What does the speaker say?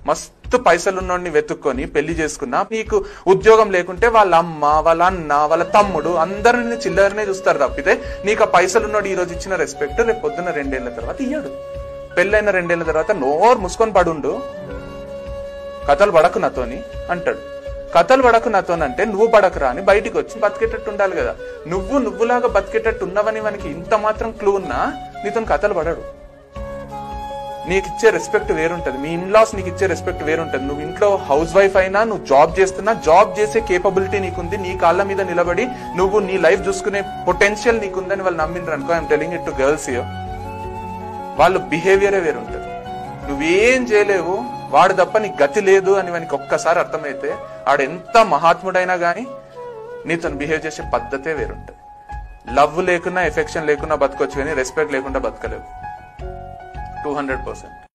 మస్తు పైసలున్నోడిని వెతుక్కొని పెళ్లి చేసుకున్నా, నీకు ఉద్యోగం లేకుంటే వాళ్ళ అమ్మ, వాళ్ళ అన్న, వాళ్ళ తమ్ముడు అందరూ నిన్ను చిల్లరనే చూస్తారు తప్పితే నీకు ఆ పైసలున్నోడు ఈ రోజు ఇచ్చిన రెస్పెక్ట్ రేపు పొద్దున్న 2 ఏళ్ల తర్వాత ఇయ్యాడు. పెళ్ళైన 2 ఏళ్ల తర్వాత నోరు మూసుకొని పడుండు, కథలు పడకు నాతోని అంటాడు. కథలు పడకు నాతోనంటే నువ్వు పడకురా అని బయటికి వచ్చి బతికేటట్టు ఉండాలి కదా. నువ్వులాగా బతికేటట్టు ఉన్నవని మనకి ఇంత మాత్రం క్లూ ఉన్నా నీతో కథలు పడడు. నీకు ఇచ్చే రెస్పెక్ట్ వేరుంటది, మీ ఇన్లాస్ నీకు ఇచ్చే రెస్పెక్ట్ వేరుంటది. నువ్వు ఇంట్లో హౌస్ వైఫ్ అయినా, నువ్వు జాబ్ చేస్తున్నా, జాబ్ చేసే కేపబిలిటీ నీకుంది, నీ కాళ్ళ మీద నిలబడి నువ్వు నీ లైఫ్ చూసుకునే పొటెన్షియల్ నీకుందని వాళ్ళు నమ్మిండ్రు అనుకో, I'm telling it to girls here, వాళ్ళ బిహేవియరే వేరుంటది. నువ్వేం చేయలేవు, వాడు తప్ప నీకు గతి లేదు అని వానికి ఒక్కసారి అర్థమైతే ఆడు ఎంత మహాత్ముడైనా గానీ నీతో బిహేవ్ చేసే పద్ధతే వేరుంటది. లవ్ లేకున్నా, ఎఫెక్షన్ లేకున్నా బతకొచ్చు కానీ రెస్పెక్ట్ లేకుండా బతకలేవు 200%.